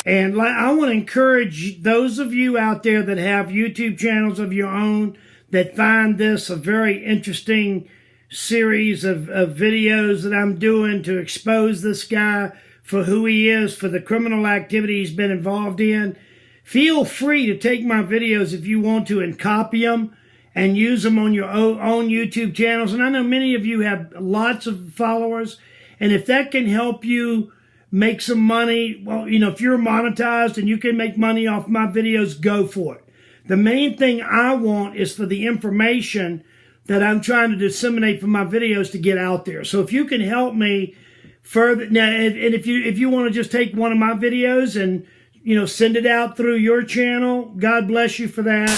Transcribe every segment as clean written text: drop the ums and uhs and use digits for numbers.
And I want to encourage those of you out there that have YouTube channels of your own that find this a very interesting series of videos that I'm doing to expose this guy for who he is, for the criminal activity he's been involved in. Feel free to take my videos if you want to and copy them and use them on your own YouTube channels. And I know many of you have lots of followers, and if that can help you make some money, well, you know, if you're monetized and you can make money off my videos, go for it. The main thing I want is for the information that I'm trying to disseminate from my videos to get out there. So if you can help me further, now, and if you want to just take one of my videos and, you know, send it out through your channel, God bless you for that.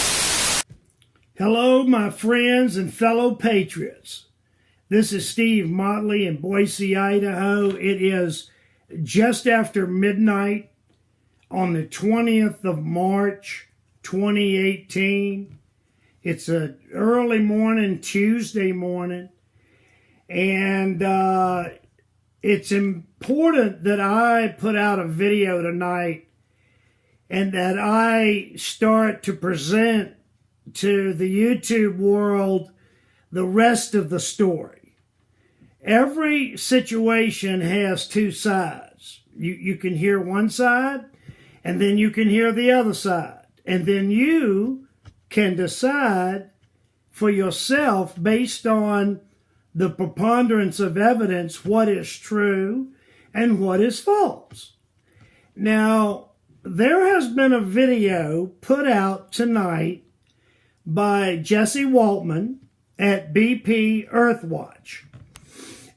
Hello, my friends and fellow patriots. This is Steve Motley in Boise, Idaho. It is just after midnight on the 20th of March, 2018. It's an early morning, Tuesday morning, and it's important that I put out a video tonight and that I start to present to the YouTube world the rest of the story. Every situation has two sides. You can hear one side, and then you can hear the other side. And then you can decide for yourself, based on the preponderance of evidence, what is true and what is false. Now, there has been a video put out tonight by Jesse Waltman at BP Earthwatch.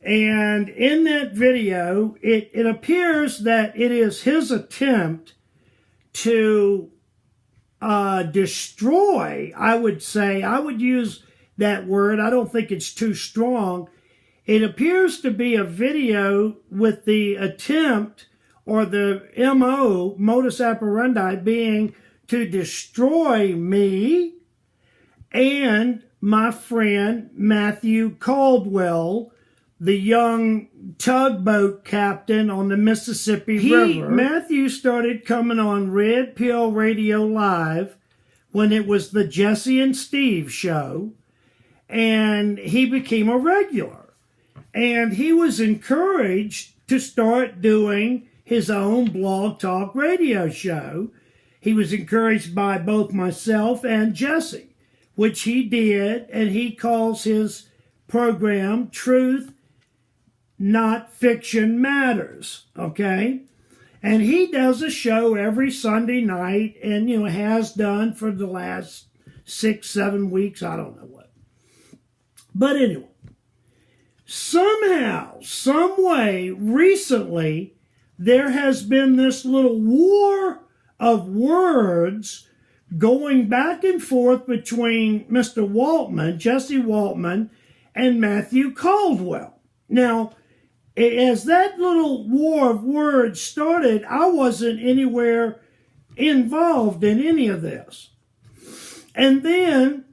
And in that video, it appears that it is his attempt to destroy, I would say, I would use that word, I don't think it's too strong. It appears to be a video with the attempt or the MO, modus operandi, being to destroy me and my friend Matthew Caldwell, the young tugboat captain on the Mississippi River. Matthew started coming on Red Pill Radio Live when it was the Jesse and Steve show, and he became a regular. And he was encouraged to start doing his own blog talk radio show. He was encouraged by both myself and Jesse, which he did, and he calls his program Truth Not Fiction Matters, okay? And he does a show every Sunday night and, you know, has done for the last 6-7 weeks, I don't know what. But anyway, somehow, some way, recently, there has been this little war of words going back and forth between Mr. Waltman, Jesse Waltman, and Matthew Caldwell. Now, as that little war of words started, I wasn't anywhere involved in any of this. And then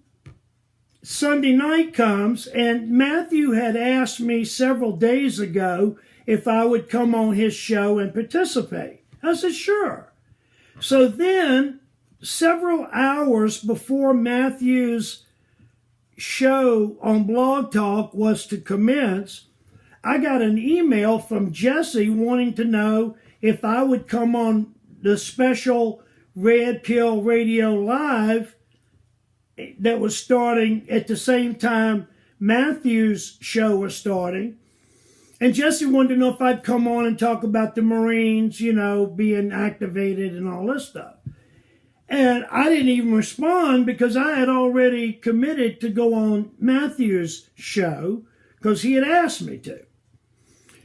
Sunday night comes, and Matthew had asked me several days ago if I would come on his show and participate. I said, sure. So then, several hours before Matthew's show on Blog Talk was to commence, I got an email from Jesse wanting to know if I would come on the special Red Pill Radio Live that was starting at the same time Matthew's show was starting. And Jesse wanted to know if I'd come on and talk about the Marines, you know, being activated and all this stuff. And I didn't even respond because I had already committed to go on Matthew's show because he had asked me to.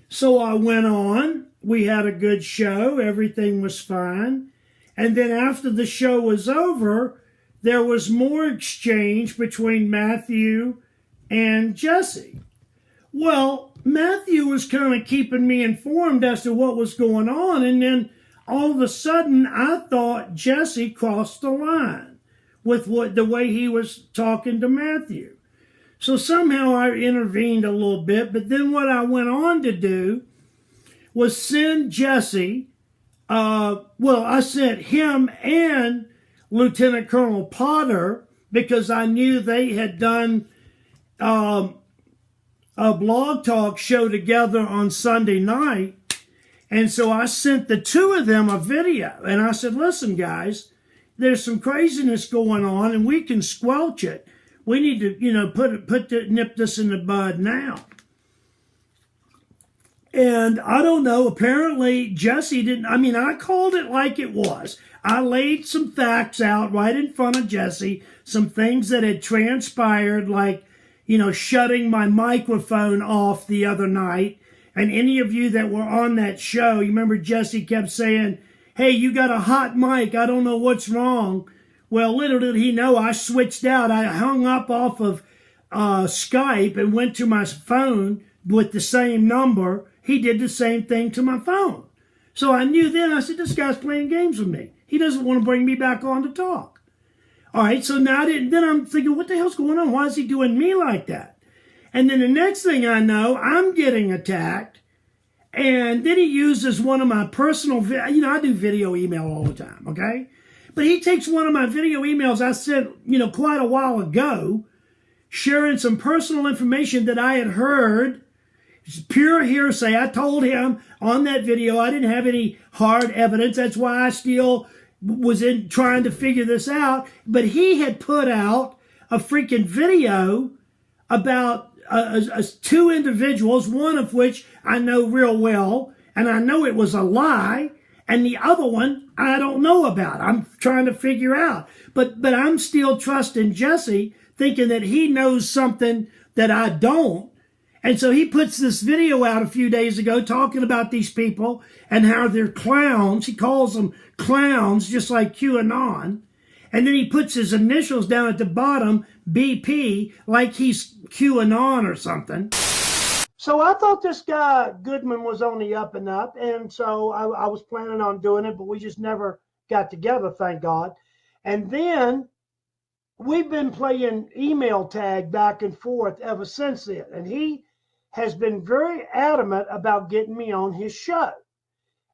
So I went on. We had a good show. Everything was fine. And then after the show was over, there was more exchange between Matthew and Jesse. Well, Matthew was kind of keeping me informed as to what was going on, and then all of a sudden I thought Jesse crossed the line with the way he was talking to Matthew. So somehow I intervened a little bit, but then what I went on to do was send Jesse Well, I sent him and Lieutenant Colonel Potter because I knew they had done a blog talk show together on Sunday night. And so I sent the two of them a video. And I said, listen, guys, there's some craziness going on and we can squelch it. We need to, nip this in the bud now. And I don't know, apparently Jesse didn't, I called it like it was. I laid some facts out right in front of Jesse, some things that had transpired, like, shutting my microphone off the other night. And any of you that were on that show, you remember Jesse kept saying, hey, you got a hot mic, I don't know what's wrong. Well, little did he know, I switched out. I hung up off of Skype and went to my phone with the same number. He did the same thing to my phone. So I knew then, I said, this guy's playing games with me. He doesn't want to bring me back on to talk. All right, so now then I'm thinking, what the hell's going on? Why is he doing me like that? And then the next thing I know, I'm getting attacked. And then he uses one of my personal, I do video email all the time, okay? But he takes one of my video emails I sent, quite a while ago, sharing some personal information that I had heard. It's pure hearsay. I told him on that video I didn't have any hard evidence. That's why I still was in trying to figure this out. But he had put out a freaking video about two individuals, one of which I know real well, and I know it was a lie, and the other one I don't know about. I'm trying to figure out. But I'm still trusting Jesse, thinking that he knows something that I don't. And so he puts this video out a few days ago talking about these people and how they're clowns. He calls them clowns, just like QAnon. And then he puts his initials down at the bottom, BP, like he's QAnon or something. So I thought this guy, Goodman, was on the up and up. And so I was planning on doing it, but we just never got together, thank God. And then we've been playing email tag back and forth ever since then. And he has been very adamant about getting me on his show.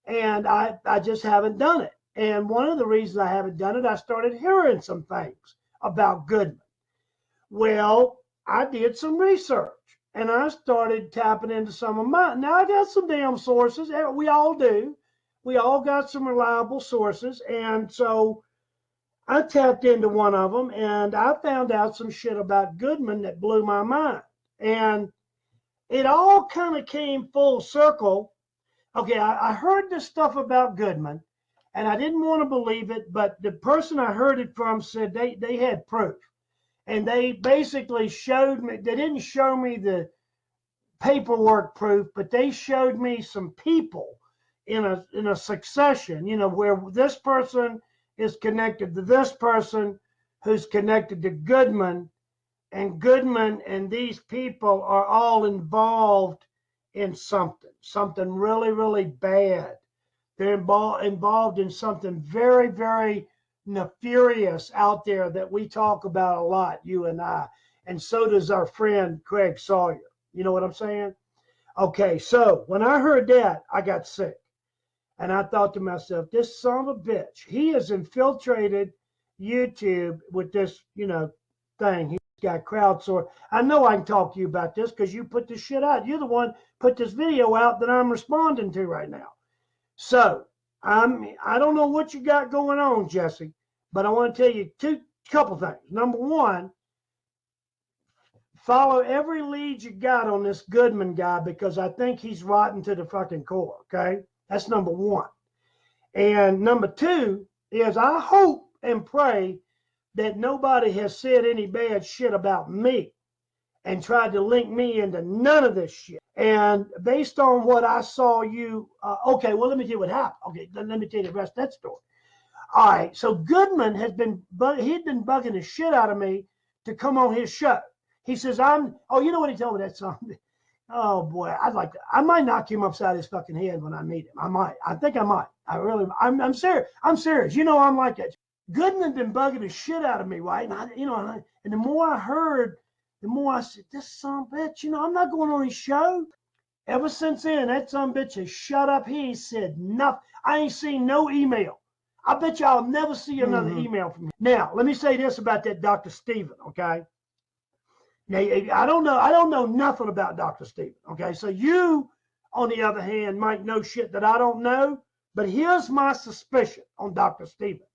And I just haven't done it. And one of the reasons I haven't done it, I started hearing some things about Goodman. Well, I did some research and I started tapping into some of mine. Now, I got some damn sources. We all do. We all got some reliable sources. And so I tapped into one of them and I found out some shit about Goodman that blew my mind. And it all kind of came full circle. Okay, I heard this stuff about Goodman, and I didn't want to believe it, but the person I heard it from said they had proof. And they basically showed me, they didn't show me the paperwork proof, but they showed me some people in a succession, where this person is connected to this person who's connected to Goodman. And Goodman and these people are all involved in something really, really bad. They're involved in something very, very nefarious out there that we talk about a lot, you and I. And so does our friend Craig Sawyer. You know what I'm saying? Okay, so when I heard that, I got sick. And I thought to myself, this son of a bitch, he has infiltrated YouTube with this, thing. He's got crowdsourced. I know I can talk to you about this because you put this shit out. You're the one put this video out that I'm responding to right now. So I don't know what you got going on, Jesse, but I want to tell you couple things. Number one, follow every lead you got on this Goodman guy because I think he's rotten to the fucking core. Okay, that's number one. And number two is I hope and pray that nobody has said any bad shit about me and tried to link me into none of this shit. And based on what I saw you, okay, well, let me tell you what happened. Okay, let me tell you the rest of that story. All right, so Goodman he'd been bugging the shit out of me to come on his show. He says, you know what he told me that song? Oh boy, I might knock him upside his fucking head when I meet him. I think I might. I'm serious. I'm serious. I'm like that. Goodman been bugging the shit out of me, right? And and the more I heard, the more I said, this son of a bitch, I'm not going on his show. Ever since then, that sumbitch has shut up. He ain't said nothing. I ain't seen no email. I bet you I'll never see another email from him. Now, let me say this about that Dr. Stephen, okay? Now, I don't know nothing about Dr. Stephen, okay? So you, on the other hand, might know shit that I don't know, but here's my suspicion on Dr. Stephen.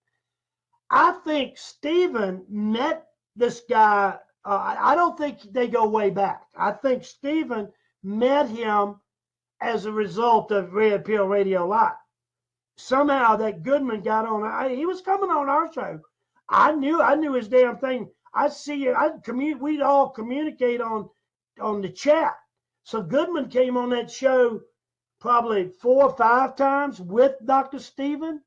I think Stephen met this guy. I don't think they go way back. I think Stephen met him as a result of Red Pill Radio Live. Somehow that Goodman got on. He was coming on our show. I knew his damn thing. I see you. We'd all communicate on the chat. So Goodman came on that show probably 4 or 5 times with Dr. Stephen.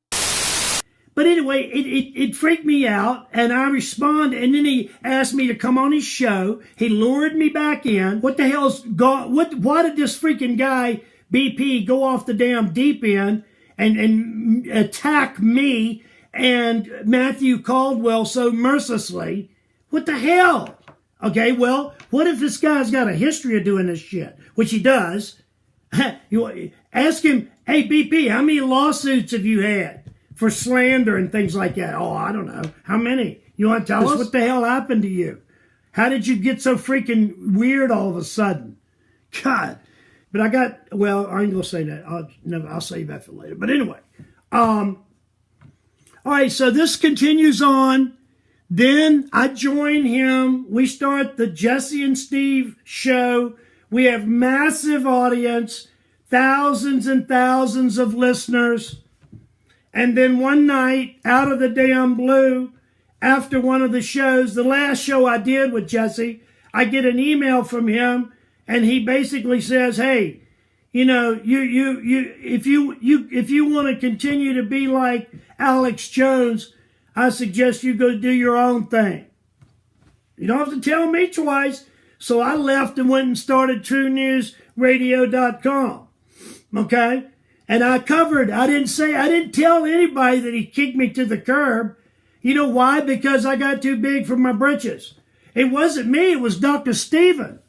But anyway, it freaked me out, and I responded, and then he asked me to come on his show. He lured me back in. What the hell's gone? Why did this freaking guy, BP, go off the damn deep end and attack me and Matthew Caldwell so mercilessly? What the hell? Okay, well, what if this guy's got a history of doing this shit? Which he does. You ask him, hey, BP, how many lawsuits have you had for slander and things like that? Oh, I don't know. How many? You want to tell us? What the hell happened to you? How did you get so freaking weird all of a sudden? God. But I got, well, I ain't going to say that. I'll save that for later. But anyway. All right, so this continues on. Then I join him. We start the Jesse and Steve show. We have massive audience, thousands and thousands of listeners. And then one night, out of the damn blue, after one of the shows, the last show I did with Jesse, I get an email from him, and he basically says, "Hey, you know, if you want to continue to be like Alex Jones, I suggest you go do your own thing. You don't have to tell me twice." So I left and went and started TrueNewsRadio.com. Okay? And I didn't tell anybody that he kicked me to the curb. You know why? Because I got too big for my britches. It wasn't me, it was Dr. Stephen.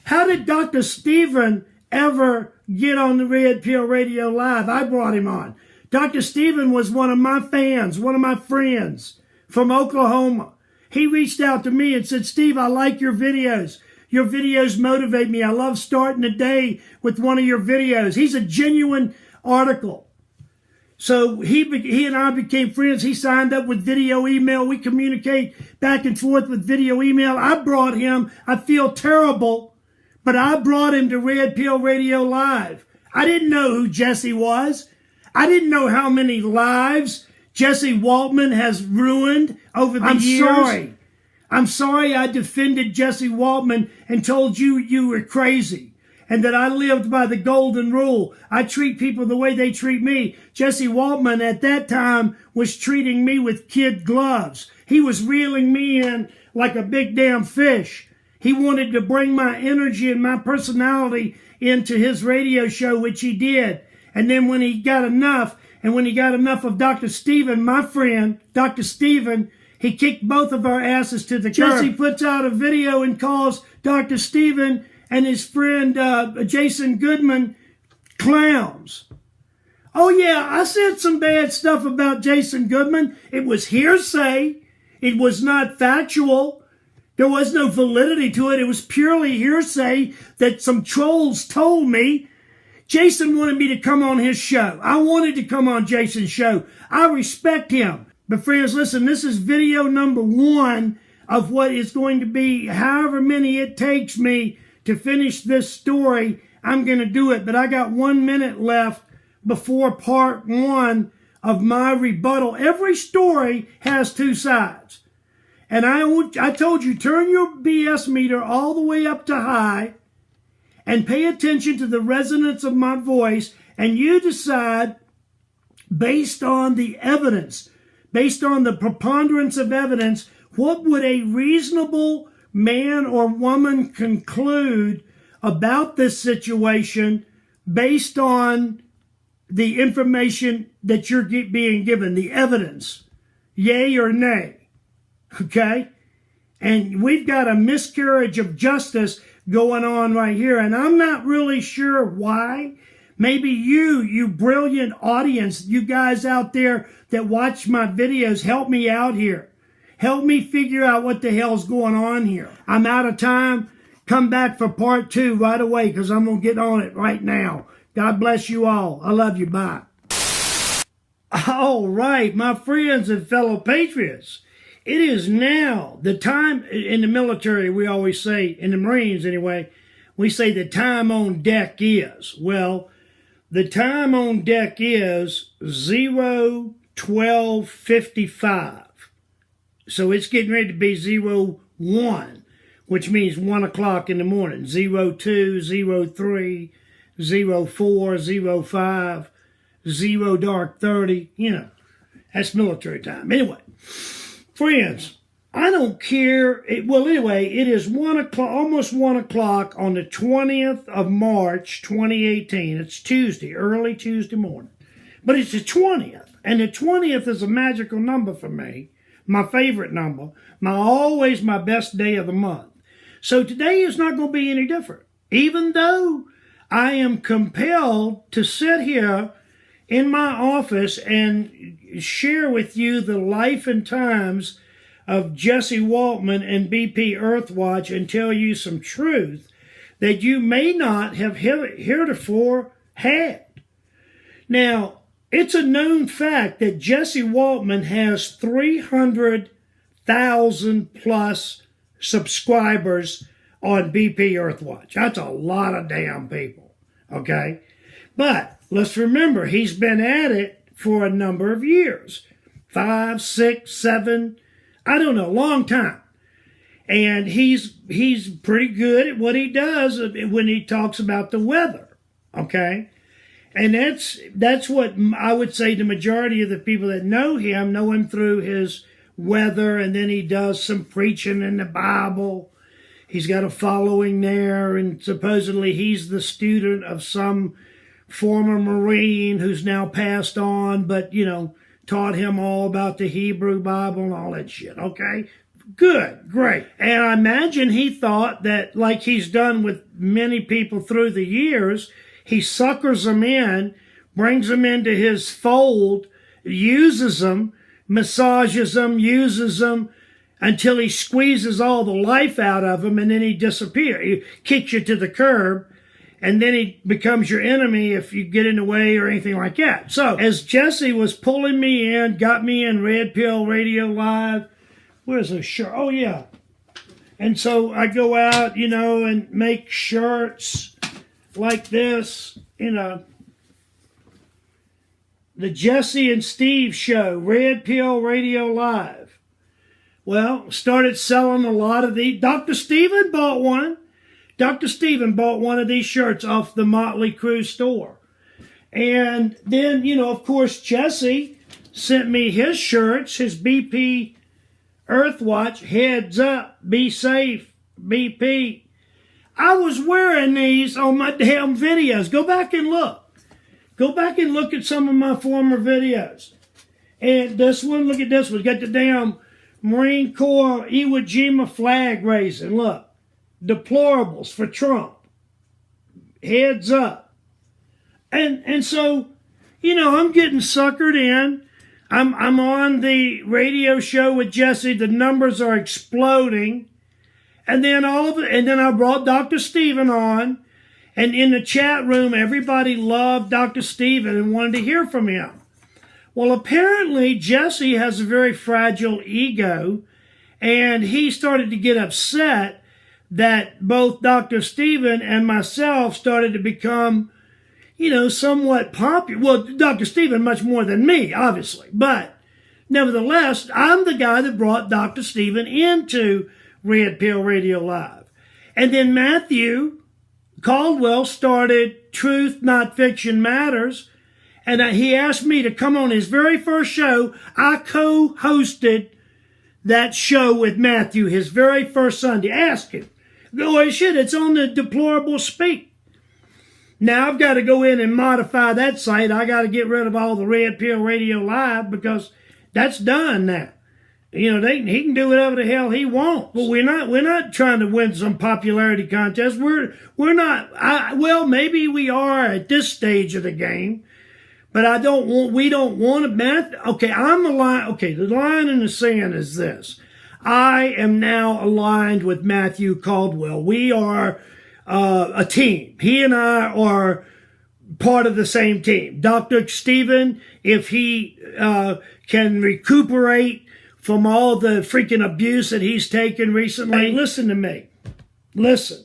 How did Dr. Stephen ever get on the Red Pill Radio Live? I brought him on. Dr. Stephen was one of my fans, one of my friends from Oklahoma. He reached out to me and said, "Steve, I like your videos. Your videos motivate me. I love starting the day with one of your videos." He's a genuine article. So he and I became friends. He signed up with video email. We communicate back and forth with video email. I brought him, I feel terrible, but I brought him to Red Pill Radio Live. I didn't know who Jesse was. I didn't know how many lives Jesse Waltman has ruined over the years. I'm sorry I defended Jesse Waltman and told you were crazy and that I lived by the golden rule. I treat people the way they treat me. Jesse Waltman at that time was treating me with kid gloves. He was reeling me in like a big damn fish. He wanted to bring my energy and my personality into his radio show, which he did. And then when he got enough, of Dr. Stephen, my friend, Dr. Stephen, he kicked both of our asses to the curb. Jesse puts out a video and calls Dr. Stephen and his friend Jason Goodman clowns. Oh yeah, I said some bad stuff about Jason Goodman. It was hearsay. It was not factual. There was no validity to it. It was purely hearsay that some trolls told me. Jason wanted me to come on his show. I wanted to come on Jason's show. I respect him. But friends, listen, this is video number 1 of what is going to be however many it takes me to finish this story. I'm going to do it, but I got 1 minute left before part 1 of my rebuttal. Every story has 2 sides. And I told you, turn your BS meter all the way up to high and pay attention to the resonance of my voice, and you decide based on the evidence, based on the preponderance of evidence, what would a reasonable man or woman conclude about this situation based on the information that you're being given, the evidence, yay or nay, okay? And we've got a miscarriage of justice going on right here. And I'm not really sure why. Maybe you brilliant audience, you guys out there that watch my videos, help me out here. Help me figure out what the hell's going on here. I'm out of time. Come back for part 2 right away because I'm going to get on it right now. God bless you all. I love you. Bye. All right, my friends and fellow patriots. It is now the time in the military, we always say, in the Marines anyway, we say the time on deck is. Well, the time on deck is 0:12:55. So it's getting ready to be 01, which means 1 o'clock in the morning. 02, 03, 04, 05, 0 dark 30. You know, that's military time. Anyway, friends, I don't care. It is 1 o'clock, almost 1 o'clock on the 20th of March, 2018. It's Tuesday, early Tuesday morning. But it's the 20th. And the 20th is a magical number for me. My favorite number. Always my best day of the month. So today is not going to be any different. Even though I am compelled to sit here in my office and share with you the life and times of Jesse Waltman and BP Earthwatch and tell you some truth that you may not have heretofore had. Now, it's a known fact that Jesse Waltman has 300,000 plus subscribers on BP Earthwatch. That's a lot of damn people, okay? But let's remember, he's been at it for a number of years. 5, 6, 7, I don't know, long time. And he's pretty good at what he does when he talks about the weather, okay? And that's what I would say the majority of the people that know him through his weather, and then he does some preaching in the Bible. He's got a following there, and supposedly he's the student of some former Marine who's now passed on, but, you know, taught him all about the Hebrew Bible and all that shit, okay? Good, great. And I imagine he thought that, like he's done with many people through the years, he suckers them in, brings them into his fold, uses them, massages them, uses them, until he squeezes all the life out of them, and then he disappears. He kicks you to the curb, and then he becomes your enemy if you get in the way or anything like that. So, as Jesse was pulling me in, got me in Red Pill Radio Live, where's the shirt? Oh, yeah. And so I go out, you know, and make shirts like this, you know. The Jesse and Steve Show, Red Pill Radio Live. Well, started selling a lot of these. Dr. Steven bought one. Dr. Steven bought one of these shirts off the Motley Crew store. And then, you know, of course, Jesse sent me his shirts, his BP Earthwatch, heads up, be safe, BP. I was wearing these on my damn videos. Go back and look. Go back and look at some of my former videos. And this one, look at this one. Got the damn Marine Corps Iwo Jima flag raising. Look. Deplorables for Trump. Heads up. And so, you know, I'm getting suckered in. I'm on the radio show with Jesse. The numbers are exploding. And then I brought Dr. Steven on. And in the chat room, everybody loved Dr. Steven and wanted to hear from him. Well, apparently, Jesse has a very fragile ego. And he started to get upset that both Dr. Steven and myself started to become, you know, somewhat popular. Well, Dr. Steven much more than me, obviously. But nevertheless, I'm the guy that brought Dr. Steven into Red Pill Radio Live. And then Matthew Caldwell started Truth Not Fiction Matters. And he asked me to come on his very first show. I co-hosted that show with Matthew, his very first Sunday. Ask him. Go, shit, it's on the Deplorable Speak. Now I've got to go in and modify that site. I got to get rid of all the Red Pill Radio Live because that's done now. You know, he can do whatever the hell he wants. But we're not trying to win some popularity contest. We're not. Well, maybe we are at this stage of the game, but we don't want to. Okay, I'm aligned. Okay, the line in the sand is this: I am now aligned with Matthew Caldwell. We are a team. He and I are part of the same team. Dr. Stephen, if he can recuperate from all the freaking abuse that he's taken recently. Hey, listen to me. Listen.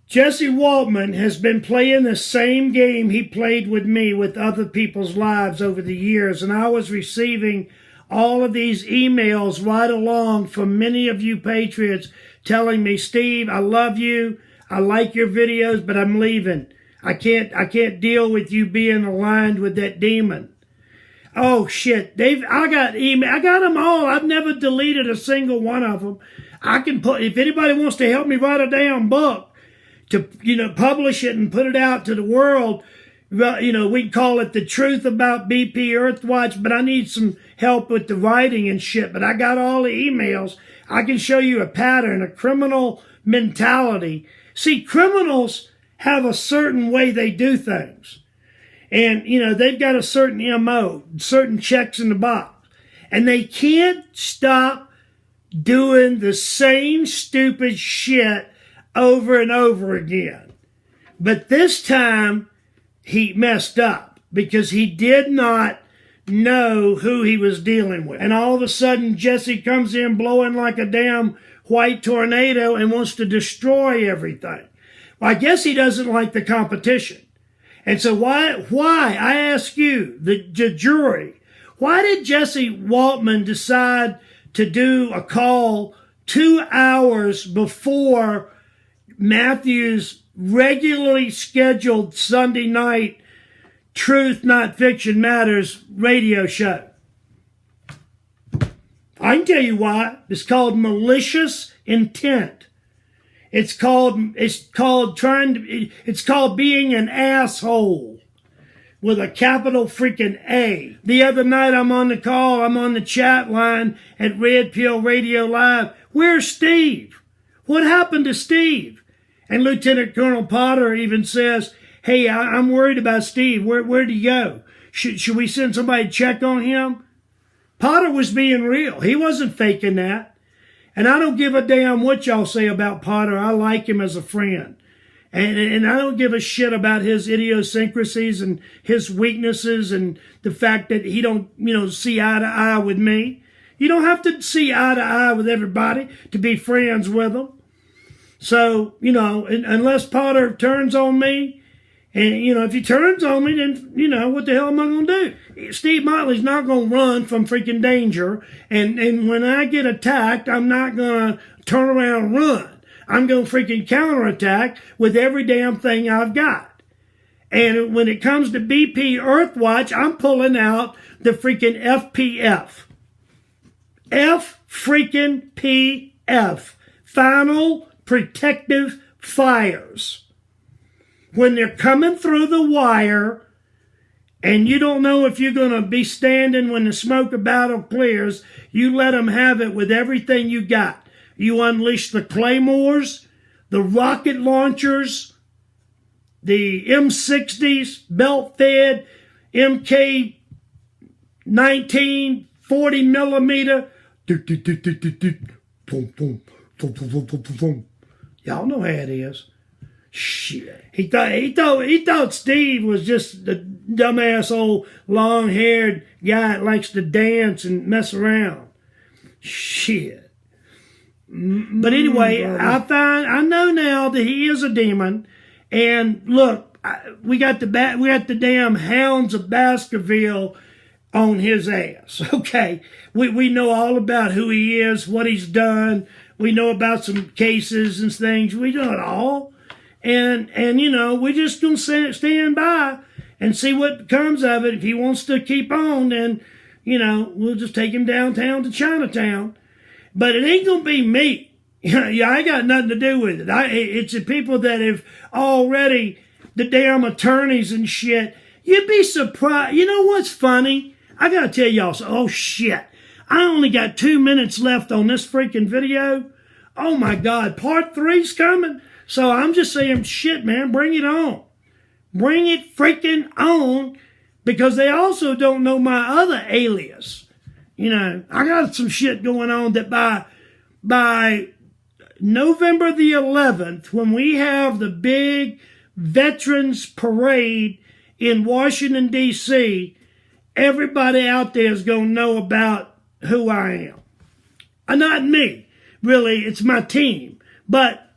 Jesse Waltman has been playing the same game he played with me with other people's lives over the years, and I was receiving all of these emails right along from many of you patriots telling me, Steve, I love you. I like your videos, but I'm leaving. I can't deal with you being aligned with that demon. Oh shit, I got email. I got them all. I've never deleted a single one of them. I can put, if anybody wants to help me write a damn book to, publish it and put it out to the world, we can call it The Truth About BP Earthwatch, but I need some help with the writing and shit. But I got all the emails. I can show you a pattern, a criminal mentality. See, criminals have a certain way they do things. And, they've got a certain MO, certain checks in the box. And they can't stop doing the same stupid shit over and over again. But this time, he messed up because he did not know who he was dealing with. And all of a sudden, Jesse comes in blowing like a damn white tornado and wants to destroy everything. Well, I guess he doesn't like the competition. And so why, I ask you, the jury, why did Jesse Waltman decide to do a call 2 hours before Matthew's regularly scheduled Sunday night Truth Not Fiction Matters radio show? I can tell you why. It's called malicious intent. It's called being an asshole with a capital freaking A. The other night I'm on the call, I'm on the chat line at Red Pill Radio Live. Where's Steve? What happened to Steve? And Lieutenant Colonel Potter even says, hey, I'm worried about Steve. Where'd he go? Should we send somebody to check on him? Potter was being real. He wasn't faking that. And I don't give a damn what y'all say about Potter. I like him as a friend. And I don't give a shit about his idiosyncrasies and his weaknesses and the fact that he don't, see eye to eye with me. You don't have to see eye to eye with everybody to be friends with them. So, unless Potter turns on me, and, if he turns on me, then, what the hell am I going to do? Steve Motley's not going to run from freaking danger. And when I get attacked, I'm not going to turn around and run. I'm going to freaking counterattack with every damn thing I've got. And when it comes to BP Earthwatch, I'm pulling out the freaking FPF. Freaking PF. Final Protective Fires. When they're coming through the wire and you don't know if you're going to be standing when the smoke of battle clears, you let them have it with everything you got. You unleash the claymores, the rocket launchers, the M60s, belt-fed, MK-19, 40 millimeter. Y'all know how it is. Shit. He thought Steve was just the dumbass old long-haired guy that likes to dance and mess around. Shit. But anyway, I know now that he is a demon. And look, we got the damn Hounds of Baskerville on his ass. Okay. We know all about who he is, what he's done. We know about some cases and things. We know it all. And we're just going to stand by and see what comes of it. If he wants to keep on, then, we'll just take him downtown to Chinatown. But it ain't going to be me. I got nothing to do with it. It's the people that have already, the damn attorneys and shit. You'd be surprised. You know what's funny? I gotta tell y'all, oh shit, I only got 2 minutes left on this freaking video. Oh my God, part 3's coming. So I'm just saying, shit, man, bring it on. Bring it freaking on, because they also don't know my other alias. You know, I got some shit going on that by November the 11th, when we have the big Veterans Parade in Washington, D.C., everybody out there is going to know about who I am. Not me, really, it's my team. But,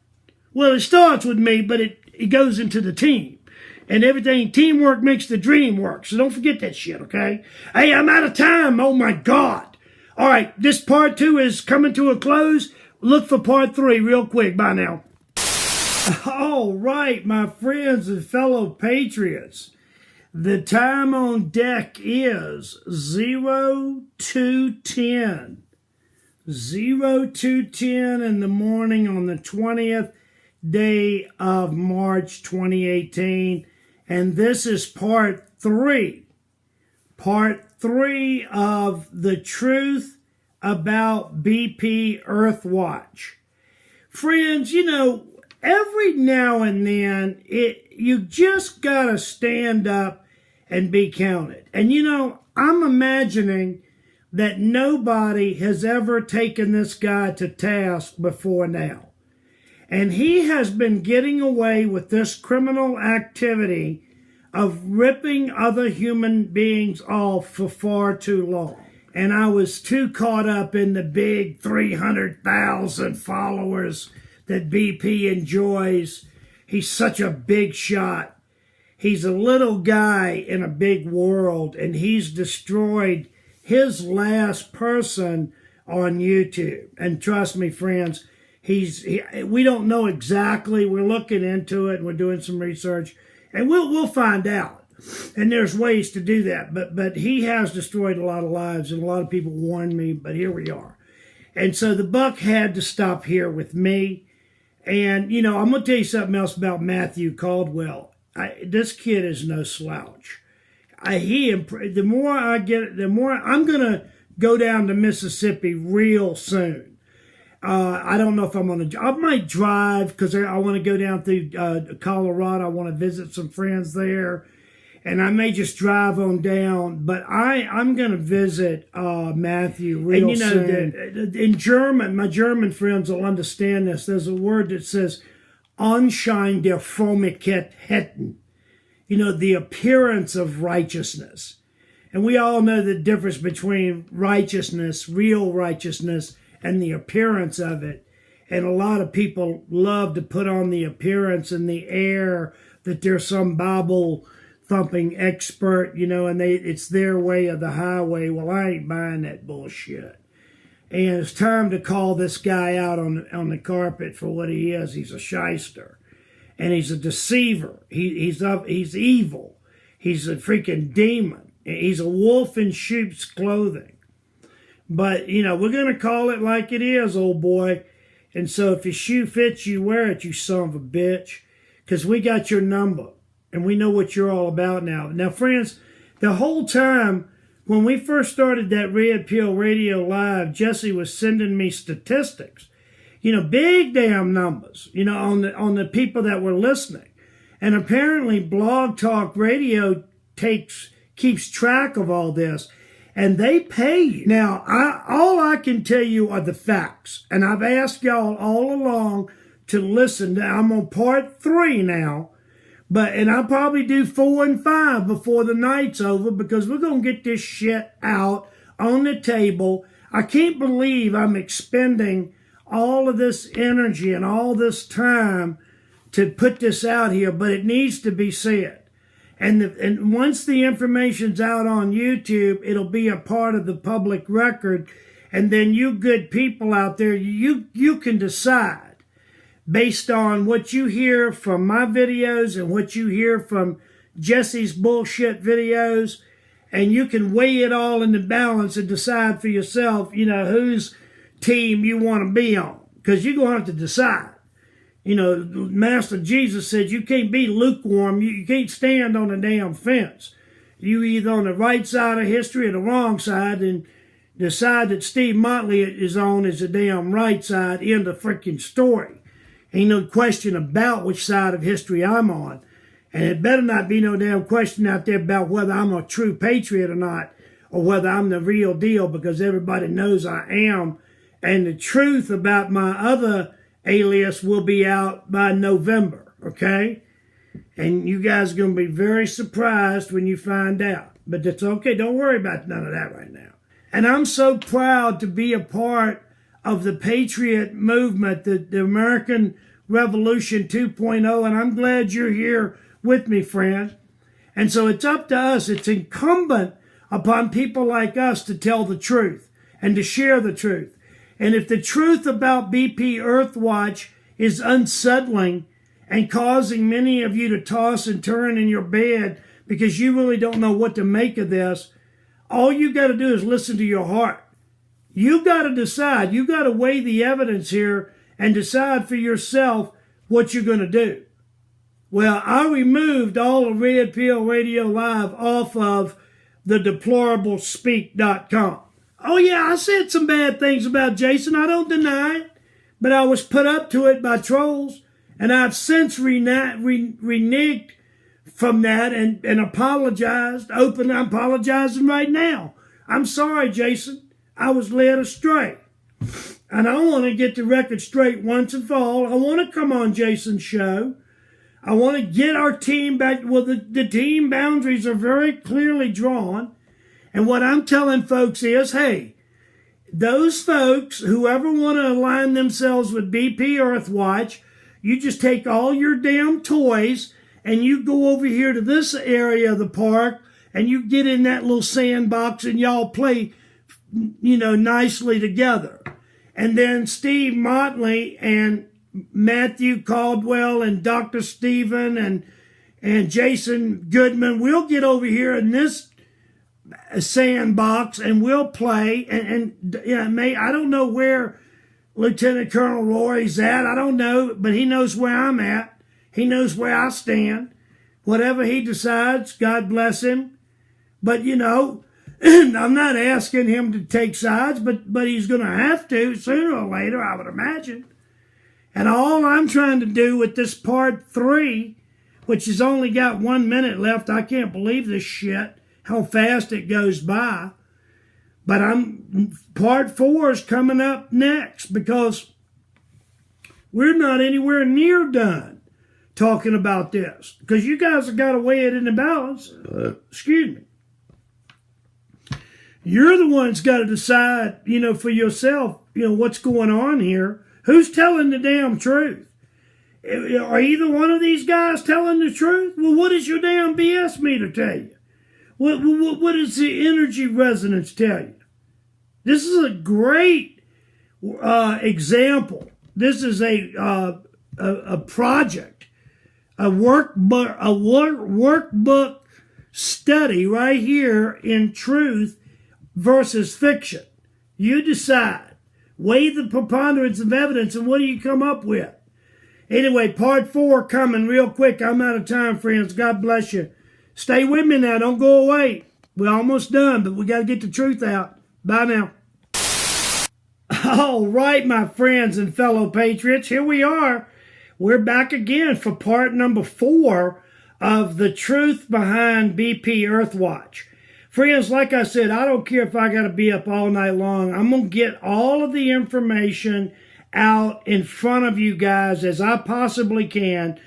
well, it starts with me, but it goes into the team. And everything, teamwork makes the dream work. So don't forget that shit, okay? Hey, I'm out of time. Oh, my God. All right, this part 2 is coming to a close. Look for part 3 real quick. Bye now. All right, my friends and fellow patriots. The time on deck is 02:10. 02:10 in the morning on the 20th day of March 2018. And this is part 3. Part 3 of the truth about BP Earthwatch. Friends, you know, every now and then, you just gotta stand up and be counted. And you know, I'm imagining that nobody has ever taken this guy to task before now. And he has been getting away with this criminal activity of ripping other human beings off for far too long. And I was too caught up in the big 300,000 followers that BP enjoys. He's such a big shot. He's a little guy in a big world, and he's destroyed his last person on YouTube. And trust me, friends, we don't know exactly. We're looking into it. We're doing some research, and we'll find out. And there's ways to do that. But he has destroyed a lot of lives, and a lot of people warned me, but here we are. And so the buck had to stop here with me. And, you know, I'm going to tell you something else about Matthew Caldwell. This kid is no slouch. The more I get, the more I'm going to go down to Mississippi real soon. I don't know if I'm going to, I might drive because I want to go down through Colorado. I want to visit some friends there. And I may just drive on down, but I'm going to visit Matthew real soon. And in German, my German friends will understand this. There's a word that says Anschein der Frömmigkeit hätten. You know, the appearance of righteousness. And we all know the difference between righteousness, real righteousness, and the appearance of it. And a lot of people love to put on the appearance and the air that they're some Bible thumping expert, you know, and it's their way of the highway. Well, I ain't buying that bullshit. And it's time to call this guy out on the carpet for what he is. He's a shyster. And he's a deceiver. He's evil. He's a freaking demon. He's a wolf in sheep's clothing. But, you know, we're going to call it like it is, old boy. And so if your shoe fits, you wear it, you son of a bitch. Because we got your number. And we know what you're all about now. Now, friends, the whole time when we first started that Red Pill Radio Live, Jesse was sending me statistics. You know, big damn numbers, you know, on the people that were listening. And apparently Blog Talk Radio keeps track of all this, and they pay you. Now, all I can tell you are the facts. And I've asked y'all all along to listen. I'm on part 3 now. And I'll probably do 4 and 5 before the night's over, because we're going to get this shit out on the table. I can't believe I'm expending all of this energy and all this time to put this out here, but it needs to be said. And once the information's out on YouTube, it'll be a part of the public record. And then you good people out there, you can decide based on what you hear from my videos and what you hear from Jesse's bullshit videos. And you can weigh it all in the balance and decide for yourself, you know, whose team you want to be on, because you're going to have to decide. You know, Master Jesus said you can't be lukewarm. You can't stand on a damn fence. you either on the right side of history or the wrong side, and the side that Steve Motley is on is the damn right side. End of freaking story. Ain't no question about which side of history I'm on. And it better not be no damn question out there about whether I'm a true patriot or not, or whether I'm the real deal, because everybody knows I am. And the truth about my other alias will be out by November, okay? And you guys are going to be very surprised when you find out. But that's okay. Don't worry about none of that right now. And I'm so proud to be a part of the Patriot movement, the American Revolution 2.0, and I'm glad you're here with me, friend. And so it's up to us. It's incumbent upon people like us to tell the truth and to share the truth. And if the truth about BP Earthwatch is unsettling and causing many of you to toss and turn in your bed because you really don't know what to make of this, all you got to do is listen to your heart. You got to decide. You got to weigh the evidence here and decide for yourself what you're going to do. Well, I removed all of Red Pill Radio Live off of the deplorablespeak.com. Oh, yeah, I said some bad things about Jason. I don't deny it. But I was put up to it by trolls. And I've since reneged from that and apologized. I'm apologizing right now. I'm sorry, Jason. I was led astray. And I want to get the record straight once and for all. I want to come on Jason's show. I want to get our team back. Well, the team boundaries are very clearly drawn. And what I'm telling folks is, hey, those folks, whoever want to align themselves with BP Earthwatch, you just take all your damn toys and you go over here to this area of the park and you get in that little sandbox and y'all play, nicely together. And then Steve Motley and Matthew Caldwell and Dr. Stephen and Jason Goodman, we'll get over here in this sandbox and we'll play. I don't know where Lieutenant Colonel Rory's at. I don't know, but he knows where I'm at. He knows where I stand. Whatever he decides, God bless him. But, I'm not asking him to take sides, but he's going to have to sooner or later, I would imagine. And all I'm trying to do with this part 3, which has only got 1 minute left, I can't believe this shit, how fast it goes by. But part 4 is coming up next because we're not anywhere near done talking about this. Because you guys have got to weigh it in the balance. Excuse me. You're the ones got to decide, for yourself, what's going on here. Who's telling the damn truth? Are either one of these guys telling the truth? Well, what does your damn BS meter tell you? What does the energy resonance tell you? This is a great example. This is a project, a workbook study right here in truth versus fiction. You decide. Weigh the preponderance of evidence, and what do you come up with? Anyway, part 4 coming real quick. I'm out of time, friends. God bless you. Stay with me now. Don't go away. We're almost done, but we got to get the truth out. Bye now. All right, my friends and fellow patriots, here we are. We're back again for part number 4 of the truth behind BP Earthwatch. Friends, like I said, I don't care if I got to be up all night long. I'm going to get all of the information out in front of you guys as I possibly can,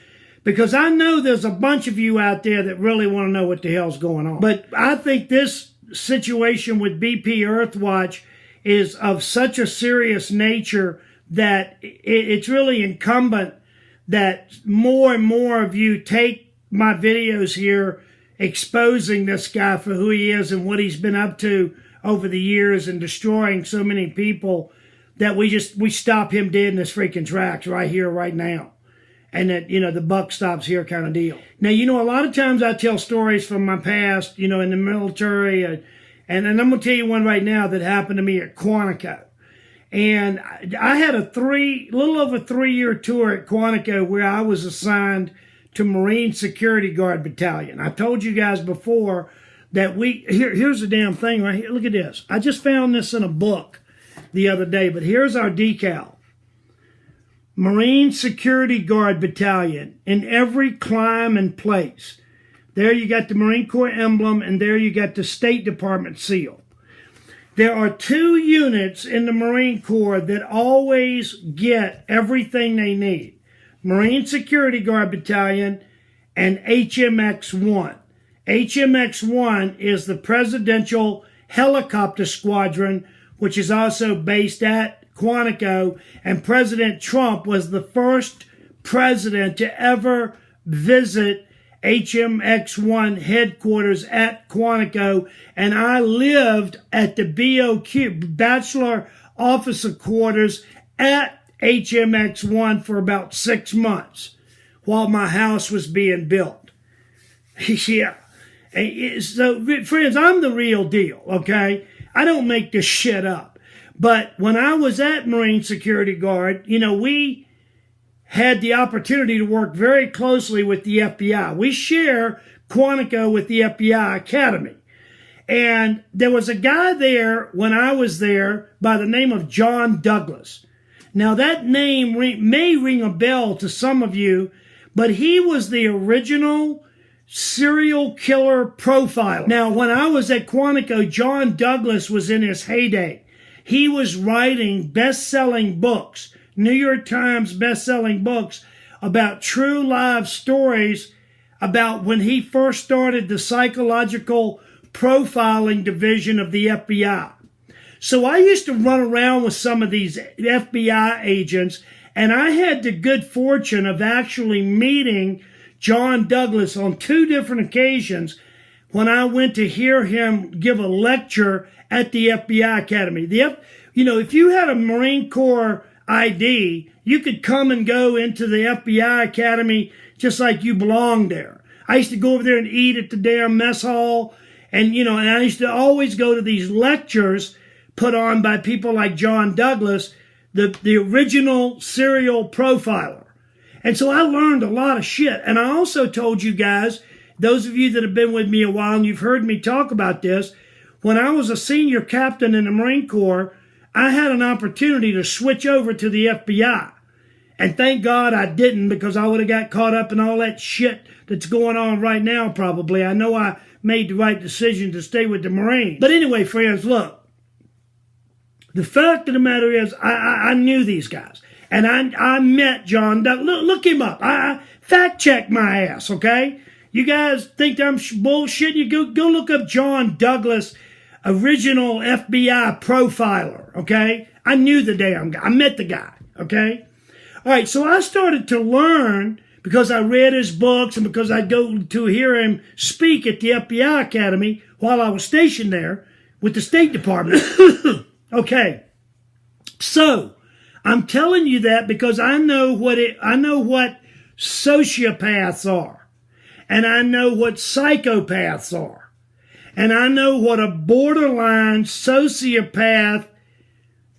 because I know there's a bunch of you out there that really want to know what the hell's going on. But I think this situation with BP Earthwatch is of such a serious nature that it's really incumbent that more and more of you take my videos here exposing this guy for who he is and what he's been up to over the years and destroying so many people that we stop him dead in his freaking tracks right here, right now. And that, the buck stops here kind of deal. Now, a lot of times I tell stories from my past, in the military, and I'm going to tell you one right now that happened to me at Quantico. And I had a little over 3-year tour at Quantico where I was assigned to Marine Security Guard Battalion. I told you guys before that here's the damn thing right here. Look at this. I just found this in a book the other day, but here's our decal. Marine Security Guard Battalion in every clime and place. There you got the Marine Corps emblem, and there you got the State Department seal. There are 2 units in the Marine Corps that always get everything they need. Marine Security Guard Battalion and HMX-1. HMX-1 is the Presidential Helicopter Squadron, which is also based at Quantico, and President Trump was the first president to ever visit HMX-1 headquarters at Quantico, and I lived at the BOQ, Bachelor Officer Quarters, at HMX-1 for about 6 months while my house was being built. Yeah. So, friends, I'm the real deal, okay? I don't make this shit up. But when I was at Marine Security Guard, you know, we had the opportunity to work very closely with the FBI. We share Quantico with the FBI Academy. And there was a guy there when I was there by the name of John Douglas. Now, that name may ring a bell to some of you, but he was the original serial killer profiler. Now, when I was at Quantico, John Douglas was in his heyday. He was writing best-selling books, New York Times best-selling books about true live stories about when he first started the psychological profiling division of the FBI. So I used to run around with some of these FBI agents, and I had the good fortune of actually meeting John Douglas on 2 different occasions when I went to hear him give a lecture at the FBI Academy. You know, if you had a Marine Corps ID, you could come and go into the FBI Academy just like you belonged there. I used to go over there and eat at the damn mess hall, and you know, and I used to always go to these lectures put on by people like John Douglas, the original serial profiler. And so I learned a lot of shit. And I also told you guys, those of you that have been with me a while and you've heard me talk about this, when I was a senior captain in the Marine Corps, I had an opportunity to switch over to the FBI. And thank God I didn't, because I would have got caught up in all that shit that's going on right now probably. I know I made the right decision to stay with the Marines. But anyway, friends, look. The fact of the matter is, I knew these guys. And I met John Douglas. Look him up. I fact check my ass, okay? You guys think I'm bullshitting? You go look up John Douglas, original FBI profiler, okay? I knew the damn guy. I met the guy, okay? All right, so I started to learn because I read his books and because I'd go to hear him speak at the FBI Academy while I was stationed there with the State Department. Okay, so I'm telling you that because I know what sociopaths are, and I know what psychopaths are, and I know what a borderline sociopath,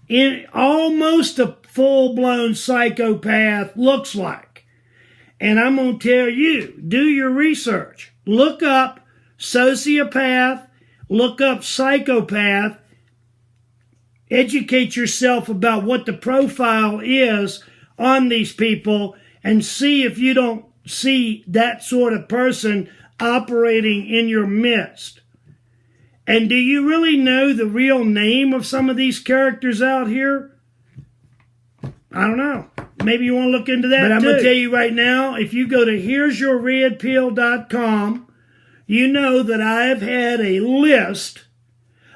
in almost a full-blown psychopath, looks like. And I'm going to tell you, do your research. Look up sociopath, look up psychopath, educate yourself about what the profile is on these people, and see if you don't see that sort of person operating in your midst. And do you really know the real name of some of these characters out here? I don't know. Maybe you want to look into that, but I'm going to tell you right now, if you go to here'syourredpill.com, you know that I've had a list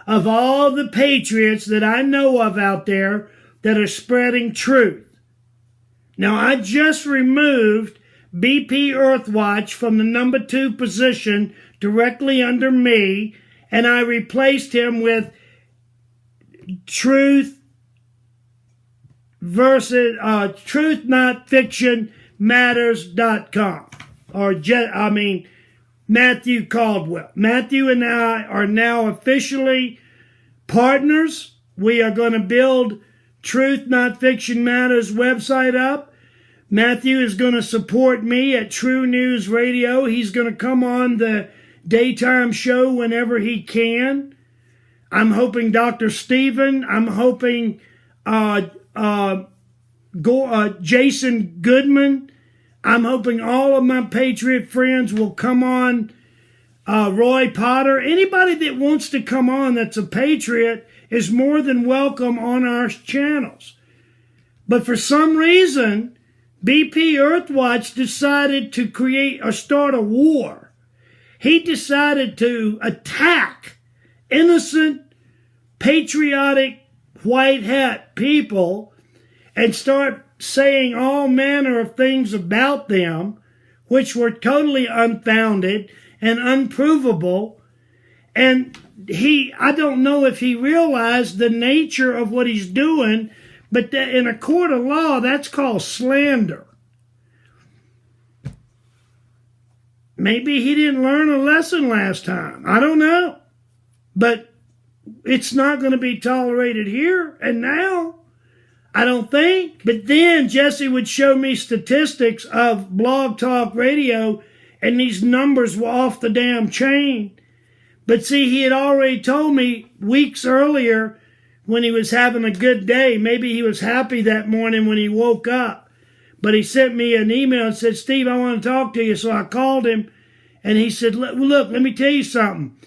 of all the patriots that I know of out there that are spreading truth. Now, I just removed BP Earthwatch from the number 2 position directly under me, and I replaced him with truthnotfictionmatters.com, Matthew Caldwell. Matthew and I are now officially partners. We are going to build Truth Not Fiction Matters website up. Matthew is going to support me at True News Radio. He's going to come on the daytime show whenever he can. I'm hoping Dr. Stephen. I'm hoping Jason Goodman. I'm hoping all of my Patriot friends will come on. Roy Potter. Anybody that wants to come on that's a Patriot is more than welcome on our channels. But for some reason, BP Earthwatch decided to create or start a war. He decided to attack innocent, patriotic, white hat people and start saying all manner of things about them, which were totally unfounded and unprovable. And I don't know if he realized the nature of what he's doing, but in a court of law, that's called slander. Maybe he didn't learn a lesson last time. I don't know. But it's not going to be tolerated here and now, I don't think. But then Jesse would show me statistics of Blog Talk Radio, and these numbers were off the damn chain. But see, he had already told me weeks earlier when he was having a good day. Maybe he was happy that morning when he woke up. But he sent me an email and said, Steve, I want to talk to you. So I called him, and he said, look, let me tell you something.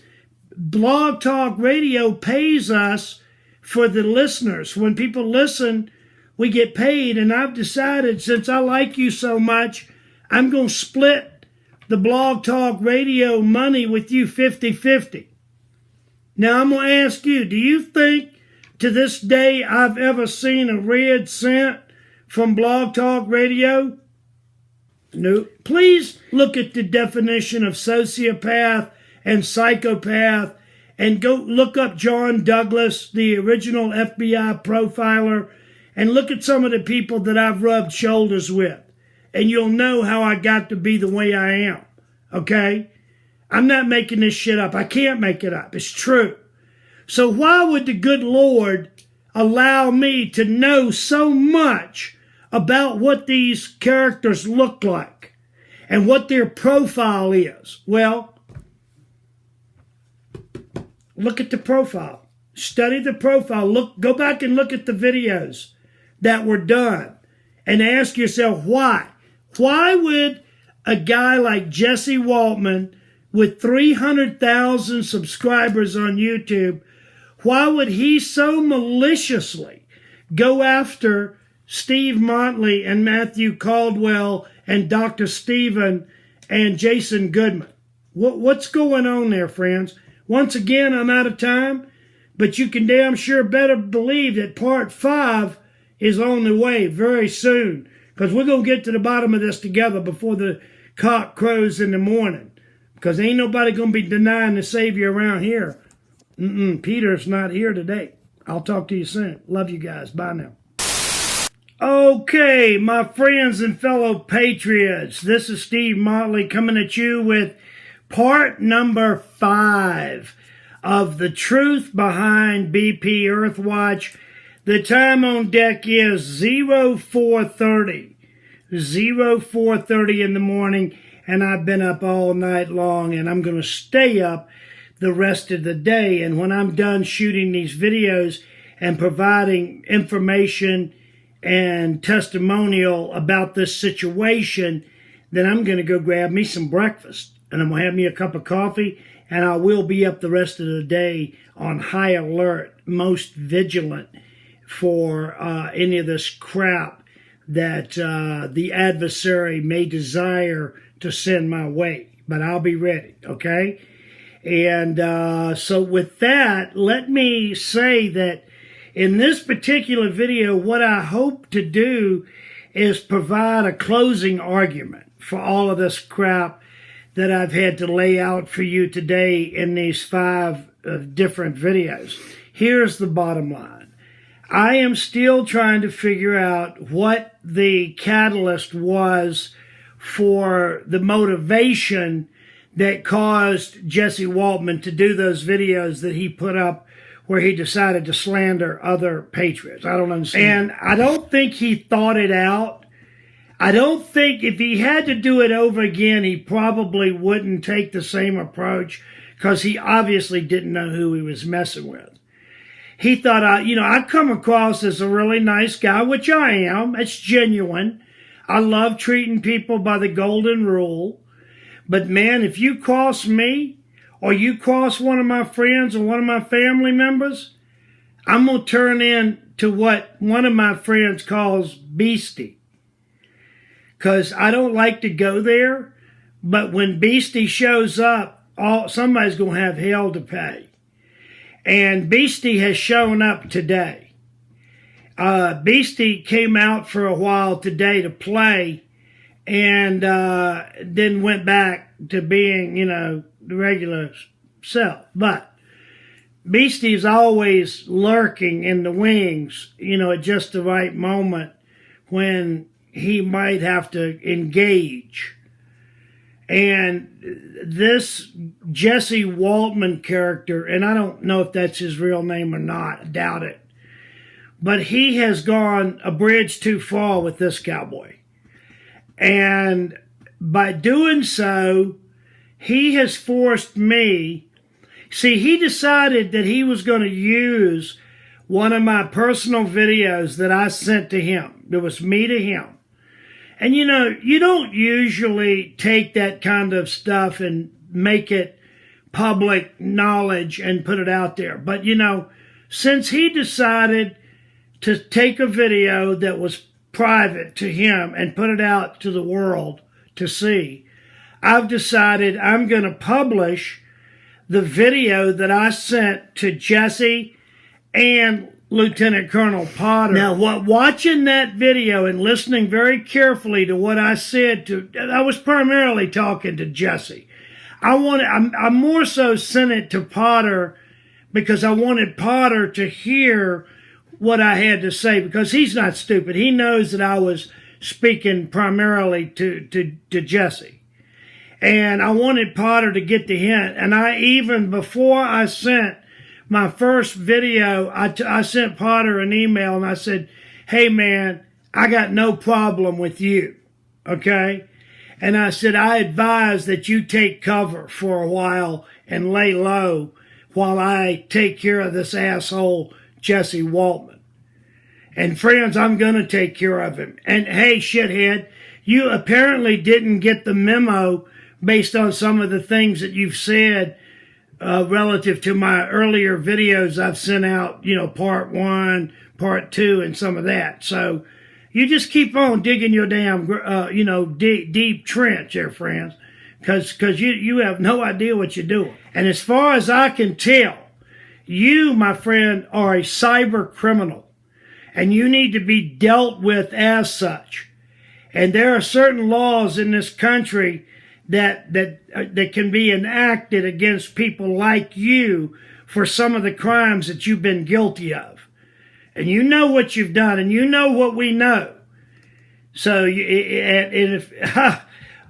Blog Talk Radio pays us for the listeners. When people listen, we get paid. And I've decided, since I like you so much, I'm going to split the Blog Talk Radio money with you 50-50. Now, I'm going to ask you, do you think to this day I've ever seen a red cent from Blog Talk Radio? Nope. Please look at the definition of sociopath and psychopath and go look up John Douglas, the original FBI profiler, and look at some of the people that I've rubbed shoulders with. And you'll know how I got to be the way I am. Okay? I'm not making this shit up. I can't make it up. It's true. So why would the good Lord allow me to know so much about what these characters look like and what their profile is? Well, look at the profile. Study the profile. Go back and look at the videos that were done and ask yourself why. Why would a guy like Jesse Waltman with 300,000 subscribers on YouTube, why would he so maliciously go after Steve Motley and Matthew Caldwell and Dr. Stephen and Jason Goodman? What's going on there, friends? Once again, I'm out of time, but you can damn sure better believe that part 5 is on the way very soon, because we're going to get to the bottom of this together before the cock crows in the morning, because ain't nobody going to be denying the Savior around here. Peter's not here today. I'll talk to you soon. Love you guys. Bye now. Okay, my friends and fellow patriots, this is Steve Motley coming at you with part number 5 of the truth behind BP Earthwatch. The time on deck is 04:30. 04:30 in the morning, and I've been up all night long, and I'm going to stay up the rest of the day. And when I'm done shooting these videos and providing information and testimonial about this situation, then I'm going to go grab me some breakfast, and I'm going to have me a cup of coffee, and I will be up the rest of the day on high alert, most vigilant for any of this crap that the adversary may desire to send my way. But I'll be ready, okay? And so with that, let me say that in this particular video, what I hope to do is provide a closing argument for all of this crap that I've had to lay out for you today in these 5 different videos. Here's the bottom line. I am still trying to figure out what the catalyst was for the motivation that caused Jesse Waltman to do those videos that he put up where he decided to slander other patriots. I don't understand. And I don't think he thought it out. I don't think if he had to do it over again, he probably wouldn't take the same approach, because he obviously didn't know who he was messing with. He thought, I come across as a really nice guy, which I am. It's genuine. I love treating people by the golden rule. But man, if you cross me, or you cross one of my friends or one of my family members, I'm going to turn in to what one of my friends calls beastie. Because I don't like to go there, but when beastie shows up, somebody's going to have hell to pay. And beastie has shown up today. Beastie came out for a while today to play, and then went back to being, the regular self. But Beastie is always lurking in the wings, at just the right moment when he might have to engage. And this Jesse Waltman character, and I don't know if that's his real name or not, I doubt it, but he has gone a bridge too far with this cowboy. And by doing so, he has forced me. See, he decided that he was going to use one of my personal videos that I sent to him. It was me to him. And you don't usually take that kind of stuff and make it public knowledge and put it out there. But since he decided to take a video that was private to him and put it out to the world to see, I've decided I'm going to publish the video that I sent to Jesse and Lieutenant Colonel Potter. Now, watching that video and listening very carefully to what I said I was primarily talking to Jesse. I more so sent it to Potter because I wanted Potter to hear what I had to say, because he's not stupid. He knows that I was speaking primarily to Jesse. And I wanted Potter to get the hint. And before I sent my first video, I sent Potter an email and I said, hey man, I got no problem with you, okay? And I said, I advise that you take cover for a while and lay low while I take care of this asshole, Jesse Waltman. And friends, I'm going to take care of him. And hey, shithead, you apparently didn't get the memo based on some of the things that you've said relative to my earlier videos I've sent out, part 1, part 2, and some of that. So you just keep on digging your damn, deep trench there, friends, because you have no idea what you're doing. And as far as I can tell, you, my friend, are a cyber criminal, and you need to be dealt with as such. And there are certain laws in this country that can be enacted against people like you for some of the crimes that you've been guilty of. And you know what you've done, and you know what we know. So,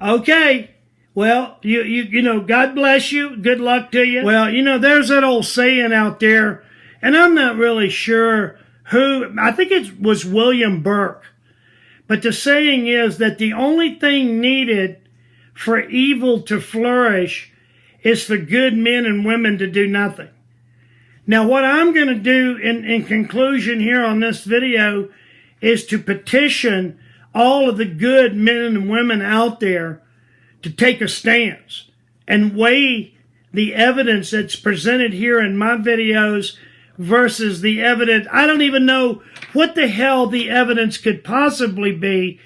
okay, well, God bless you, good luck to you. Well, there's that old saying out there, and I'm not really sure who, I think it was William Burke, but the saying is that the only thing needed for evil to flourish is for good men and women to do nothing. Now, what I'm going to do in conclusion here on this video is to petition all of the good men and women out there to take a stance and weigh the evidence that's presented here in my videos versus the evidence. I don't even know what the hell the evidence could possibly be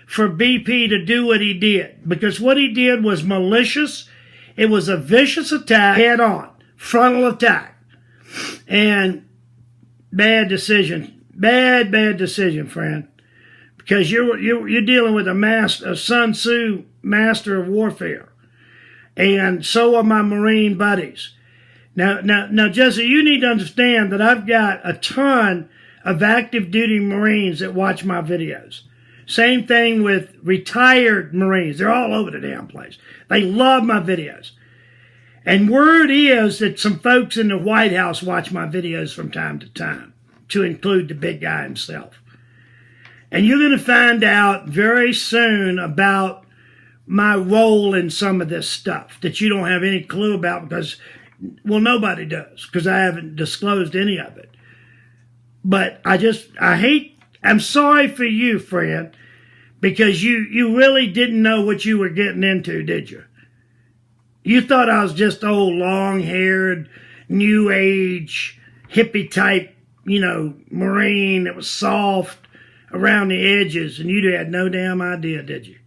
for BP to do what he did, because what he did was malicious. It was a vicious attack, head on, frontal attack, and bad decision, bad decision, friend, because you're dealing with a Sun Tzu master of warfare, and so are my Marine buddies. Now, Jesse, you need to understand that I've got a ton of active duty Marines that watch my videos. Same thing with retired Marines. They're all over the damn place. They love my videos. And word is that some folks in the White House watch my videos from time to time, to include the big guy himself. And you're going to find out very soon about my role in some of this stuff that you don't have any clue about because, well, nobody does because I haven't disclosed any of it. But I'm sorry for you, friend, because you really didn't know what you were getting into, did you? You thought I was just old, long-haired, new age, hippie type, Marine that was soft around the edges, and you had no damn idea, did you?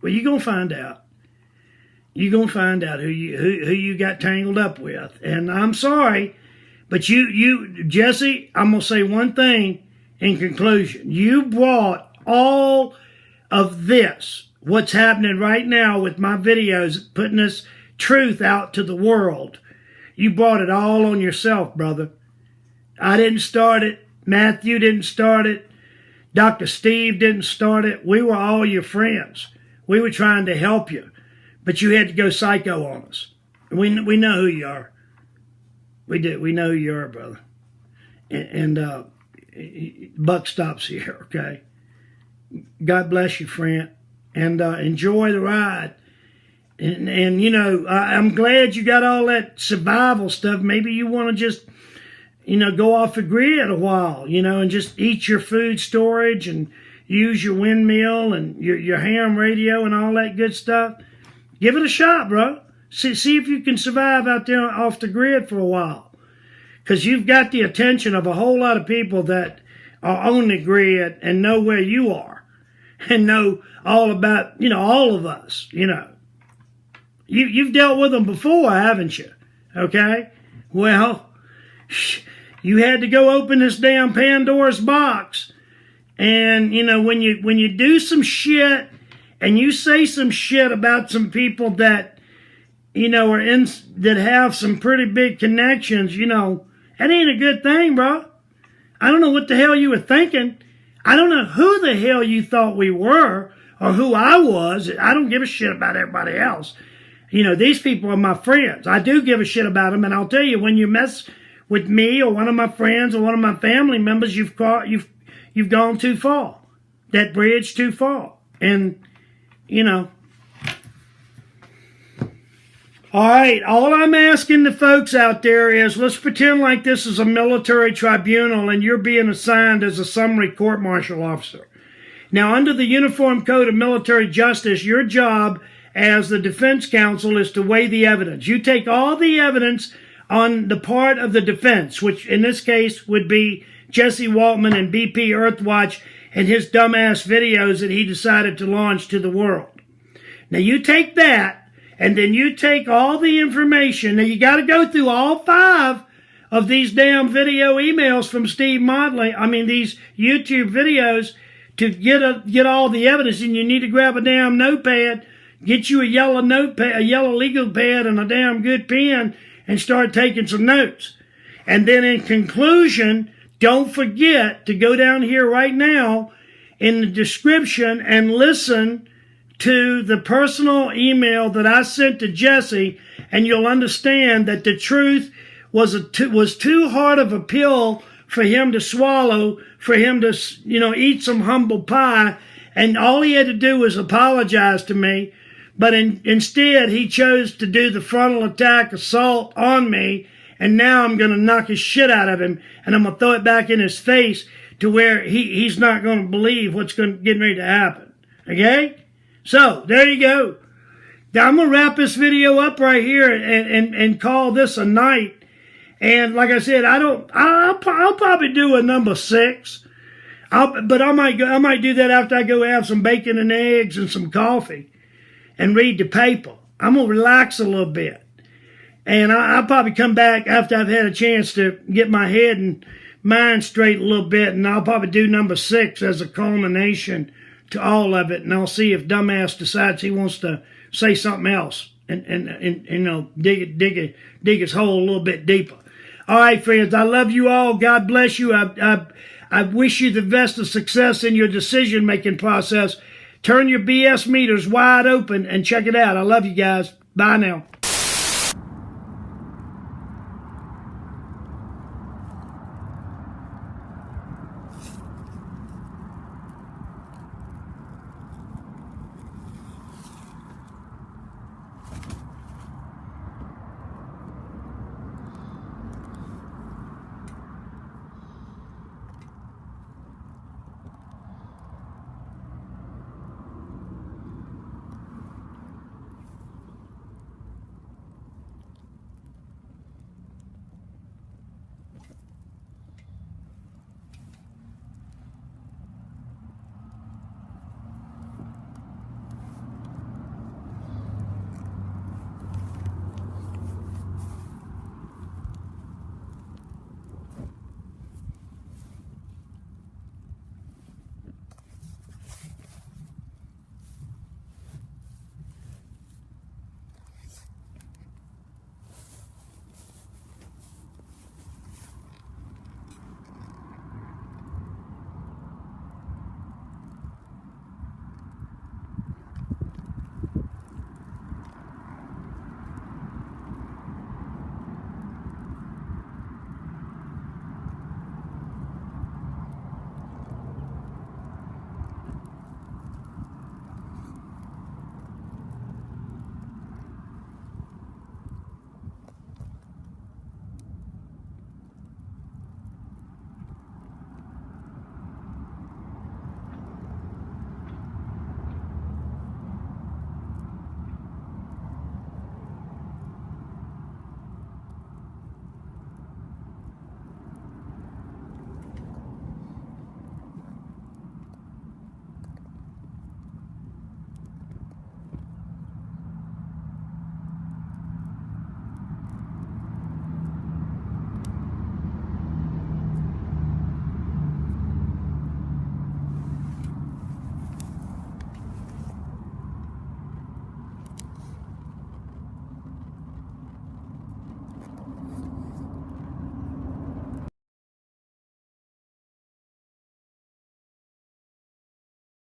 Well, you're going to find out. You're going to find out who you got tangled up with. And I'm sorry, but Jesse, I'm going to say one thing in conclusion. You brought all of this, what's happening right now with my videos, putting this truth out to the world. You brought it all on yourself, brother. I didn't start it. Matthew didn't start it. Dr. Steve didn't start it. We were all your friends. We were trying to help you. But you had to go psycho on us. We know who you are. We do. We know who you are, brother. And buck stops here, okay? God bless you, friend. And enjoy the ride. And I'm glad you got all that survival stuff. Maybe you want to just, go off the grid a while, and just eat your food storage and use your windmill and your ham radio and all that good stuff. Give it a shot, bro. See if you can survive out there off the grid for a while. Because you've got the attention of a whole lot of people that are on the grid and know where you are. And know all about, all of us, You've dealt with them before, haven't you? Okay? Well, you had to go open this damn Pandora's box. And, when you do some shit and you say some shit about some people that, that have some pretty big connections, that ain't a good thing, bro. I don't know what the hell you were thinking. I don't know who the hell you thought we were or who I was. I don't give a shit about everybody else. These people are my friends. I do give a shit about them, and I'll tell you, when you mess with me or one of my friends or one of my family members, you've gone too far. That bridge too far. And, All right, all I'm asking the folks out there is let's pretend like this is a military tribunal and you're being assigned as a summary court-martial officer. Now, under the Uniform Code of Military Justice, your job as the defense counsel is to weigh the evidence. You take all the evidence on the part of the defense, which in this case would be Jesse Waltman and BP Earthwatch and his dumbass videos that he decided to launch to the world. Now you take that, and then you take all the information. Now you got to go through all 5 of these damn video emails from Steve Motley. These YouTube videos to get all the evidence, and you need to grab a damn notepad. Get you a yellow notepad, a yellow legal pad, and a damn good pen, and start taking some notes. And then in conclusion, don't forget to go down here right now in the description and listen to the personal email that I sent to Jesse, and you'll understand that the truth was too hard of a pill for him to swallow, for him to, eat some humble pie, and all he had to do was apologize to me. But instead, he chose to do the frontal attack assault on me, and now I'm going to knock his shit out of him, and I'm going to throw it back in his face to where he's not going to believe what's going to get ready to happen. Okay? So, there you go. Now, I'm going to wrap this video up right here and call this a night. And like I said, I'll probably do a number 6. But I might do that after I go have some bacon and eggs and some coffee and read the paper. I'm going to relax a little bit. And I'll probably come back after I've had a chance to get my head and mind straight a little bit, and I'll probably do number 6 as a culmination to all of it, and I'll see if dumbass decides he wants to say something else and dig his hole a little bit deeper. All right, friends, I love you all. God bless you. I wish you the best of success in your decision-making process. Turn your BS meters wide open and check it out. I love you guys. Bye now.